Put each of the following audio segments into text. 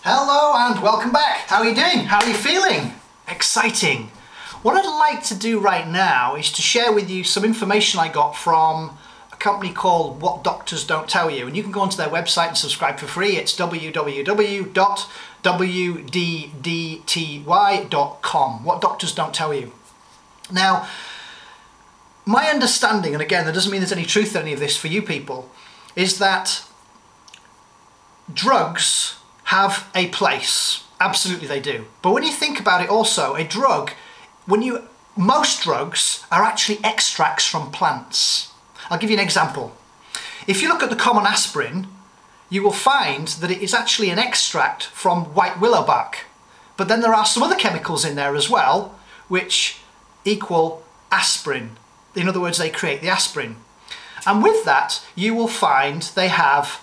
Hello and welcome back. How are you doing? How are you feeling? Exciting. What I'd like to do right now is to share with you some information I got from a company called What Doctors Don't Tell You, and you can go onto their website and subscribe for free. It's www.wddty.com. What Doctors Don't Tell You. Now, my understanding, and again, that doesn't mean there's any truth in any of this for you people, is that drugs have a place. Absolutely they do. But when you think about it also, a drug, most drugs are actually extracts from plants. I'll give you an example. If you look at the common aspirin, you will find that it is actually an extract from white willow bark. But then there are some other chemicals in there as well, which equal aspirin. In other words, they create the aspirin. And with that, you will find they have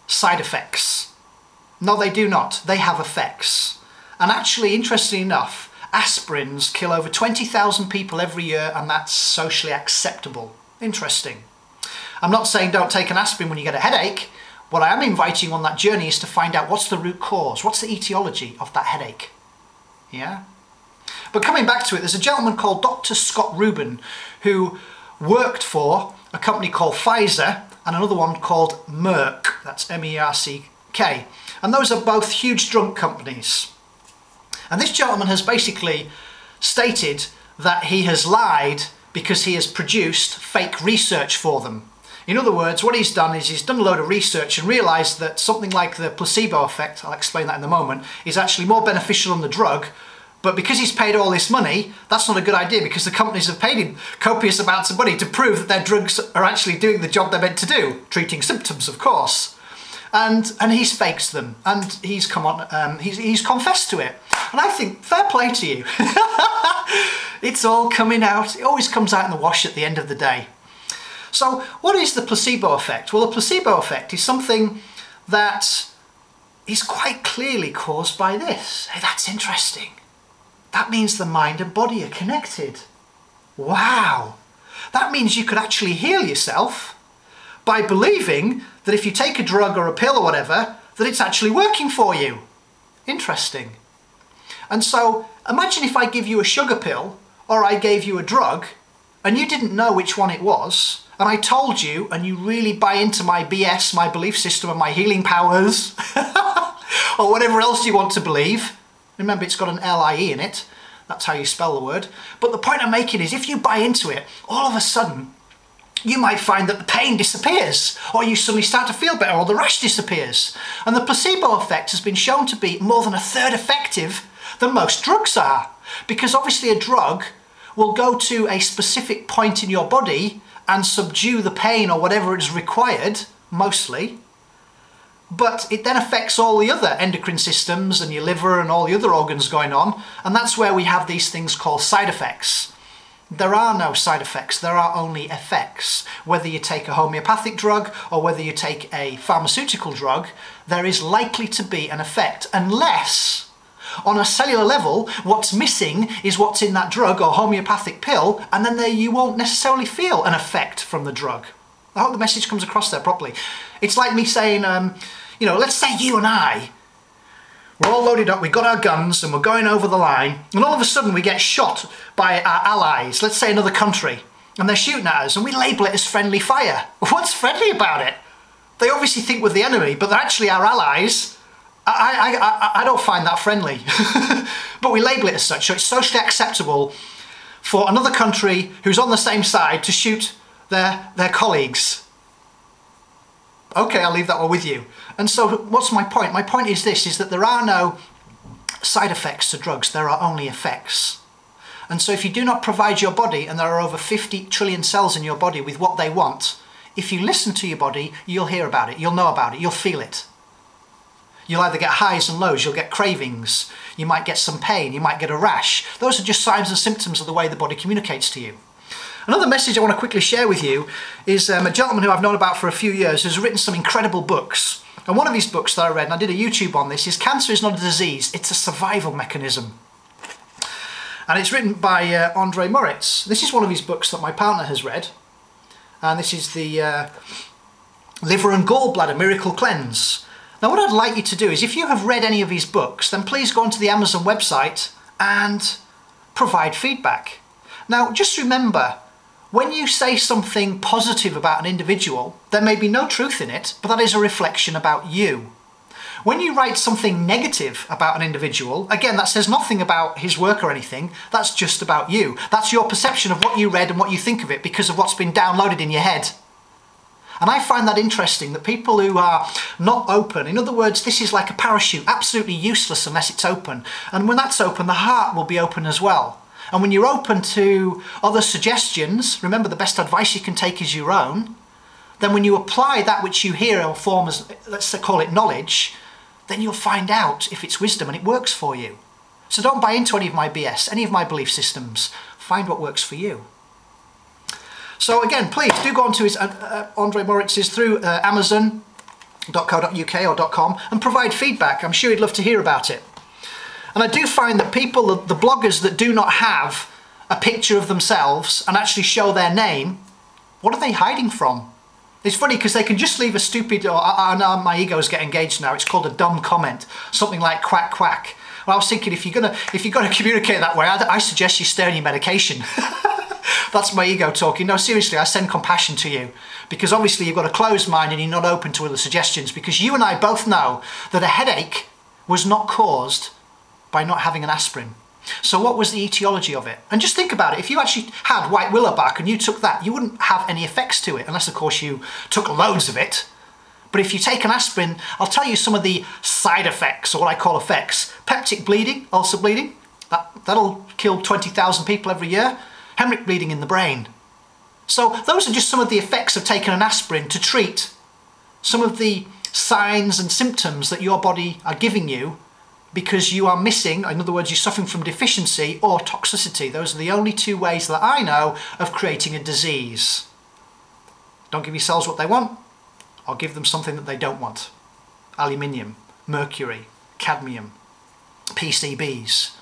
side effects. No, they do not. They have effects. And actually, interestingly enough, aspirins kill over 20,000 people every year, and that's socially acceptable. Interesting. I'm not saying don't take an aspirin when you get a headache. What I am inviting you on that journey is to find out what's the root cause, what's the etiology of that headache. Yeah? But coming back to it, there's a gentleman called Dr. Scott Reuben who worked for a company called Pfizer and another one called Merck. That's M-E-R-C-K. And those are both huge drug companies. And this gentleman has basically stated that he has lied because he has produced fake research for them. In other words, what he's done is he's done a load of research and realised that something like the placebo effect, I'll explain that in a moment, is actually more beneficial than the drug. But because he's paid all this money, that's not a good idea because the companies have paid him copious amounts of money to prove that their drugs are actually doing the job they're meant to do, treating symptoms, of course. And he's faked them, and he's he's confessed to it. And I think, fair play to you. It's all coming out. It always comes out in the wash at the end of the day. So what is the placebo effect? Well, the placebo effect is something that is quite clearly caused by this. Hey, that's interesting. That means the mind and body are connected. Wow. That means you could actually heal yourself by believing that if you take a drug or a pill or whatever, that it's actually working for you. Interesting. And so imagine if I give you a sugar pill or I gave you a drug and you didn't know which one it was, and I told you and you really buy into my BS, my belief system and my healing powers or whatever else you want to believe. Remember, it's got an L-I-E in it. That's how you spell the word. But the point I'm making is if you buy into it, all of a sudden you might find that the pain disappears, or you suddenly start to feel better, or the rash disappears. And the placebo effect has been shown to be more than a third effective than most drugs are. Because obviously a drug will go to a specific point in your body and subdue the pain or whatever is required, mostly. But it then affects all the other endocrine systems and your liver and all the other organs going on. And that's where we have these things called side effects. There are no side effects, there are only effects. Whether you take a homeopathic drug or whether you take a pharmaceutical drug, there is likely to be an effect, unless on a cellular level what's missing is what's in that drug or homeopathic pill, and then there you won't necessarily feel an effect from the drug. I hope the message comes across there properly. It's like me saying, let's say you and I, we're all loaded up, we've got our guns and we're going over the line, and all of a sudden we get shot by our allies, let's say another country, and they're shooting at us and we label it as friendly fire. What's friendly about it? They obviously think we're the enemy, but they're actually our allies. I don't find that friendly. But we label it as such, so it's socially acceptable for another country who's on the same side to shoot their colleagues. Okay, I'll leave that one with you. And so what's my point? My point is this, is that there are no side effects to drugs, there are only effects. And so if you do not provide your body, and there are over 50 trillion cells in your body with what they want, if you listen to your body, you'll hear about it, you'll know about it, you'll feel it. You'll either get highs and lows, you'll get cravings, you might get some pain, you might get a rash. Those are just signs and symptoms of the way the body communicates to you. Another message I want to quickly share with you is a gentleman who I've known about for a few years who's written some incredible books. And one of his books that I read, and I did a YouTube on this, is Cancer is Not a Disease, It's a Survival Mechanism. And it's written by Andre Moritz. This is one of his books that my partner has read. And this is the Liver and Gallbladder Miracle Cleanse. Now what I'd like you to do is, if you have read any of his books, then please go onto the Amazon website and provide feedback. Now just remember, when you say something positive about an individual, there may be no truth in it, but that is a reflection about you. When you write something negative about an individual, again, that says nothing about his work or anything, that's just about you. That's your perception of what you read and what you think of it because of what's been downloaded in your head. And I find that interesting, that people who are not open, in other words, this is like a parachute, absolutely useless unless it's open. And when that's open, the heart will be open as well. And when you're open to other suggestions, remember the best advice you can take is your own, then when you apply that which you hear or form as, let's call it knowledge, then you'll find out if it's wisdom and it works for you. So don't buy into any of my BS, any of my belief systems. Find what works for you. So again, please do go on to his Andre Moritz's through amazon.co.uk or .com and provide feedback. I'm sure he'd love to hear about it. And I do find that people, the bloggers that do not have a picture of themselves and actually show their name, what are they hiding from? It's funny because they can just leave a stupid, or my egos get engaged now, it's called a dumb comment, something like quack quack. Well, I was thinking, if you're gonna communicate that way, I suggest you stay on your medication. That's my ego talking. No, seriously, I send compassion to you, because obviously you've got a closed mind and you're not open to other suggestions, because you and I both know that a headache was not caused by not having an aspirin. So what was the etiology of it? And just think about it. If you actually had white willow bark and you took that, you wouldn't have any effects to it, unless of course you took loads of it. But if you take an aspirin, I'll tell you some of the side effects, or what I call effects. Peptic bleeding, ulcer bleeding, that'll kill 20,000 people every year. Hemorrhagic bleeding in the brain. So those are just some of the effects of taking an aspirin to treat some of the signs and symptoms that your body are giving you because you are missing, in other words, you're suffering from deficiency or toxicity. Those are the only two ways that I know of creating a disease. Don't give your cells what they want, I'll give them something that they don't want. Aluminium, mercury, cadmium, PCBs,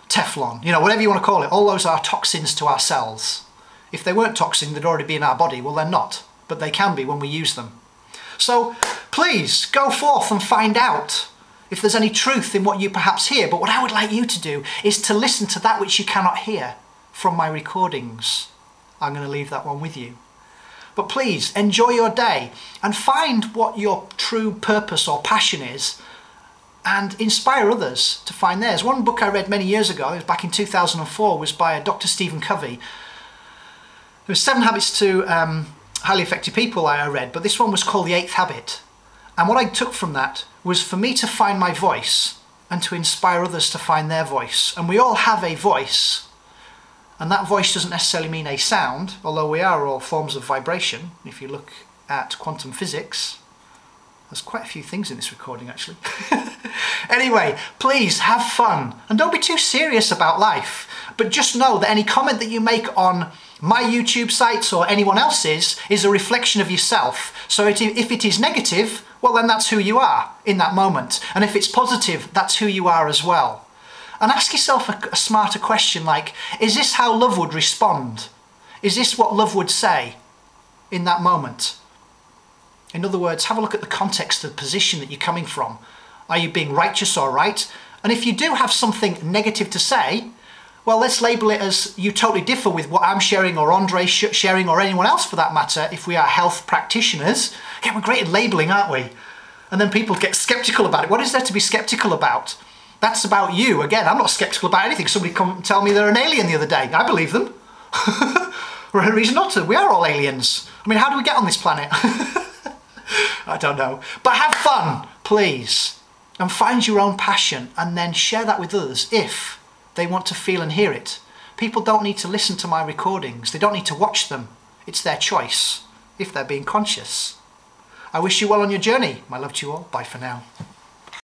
Teflon, whatever you want to call it, all those are toxins to our cells. If they weren't toxin, they'd already be in our body. Well, they're not, but they can be when we use them. So please go forth and find out if there's any truth in what you perhaps hear. But what I would like you to do is to listen to that which you cannot hear from my recordings. I'm going to leave that one with you. But please enjoy your day and find what your true purpose or passion is, and inspire others to find theirs. One book I read many years ago, it was back in 2004, was by Dr. Stephen Covey. There were 7 Habits to Highly Effective People I read, but this one was called The 8th Habit. And what I took from that was for me to find my voice and to inspire others to find their voice. And we all have a voice, and that voice doesn't necessarily mean a sound, although we are all forms of vibration. If you look at quantum physics, there's quite a few things in this recording actually. Anyway, please have fun and don't be too serious about life. But just know that any comment that you make on my YouTube sites or anyone else's is a reflection of yourself. So if it is negative, well then that's who you are in that moment. And if it's positive, that's who you are as well. And ask yourself a smarter question like, is this how love would respond? Is this what love would say in that moment? In other words, have a look at the context, the position that you're coming from. Are you being righteous or right? And if you do have something negative to say, well, let's label it as you totally differ with what I'm sharing or Andre's sharing or anyone else for that matter, if we are health practitioners. Yeah, we're great at labeling, aren't we? And then people get skeptical about it. What is there to be skeptical about? That's about you. Again, I'm not skeptical about anything. Somebody come and tell me they're an alien the other day. I believe them. There's a reason not to. We are all aliens. I mean, how do we get on this planet? I don't know. But have fun, please. And find your own passion and then share that with others if they want to feel and hear it. People don't need to listen to my recordings. They don't need to watch them. It's their choice if they're being conscious. I wish you well on your journey. My love to you all. Bye for now.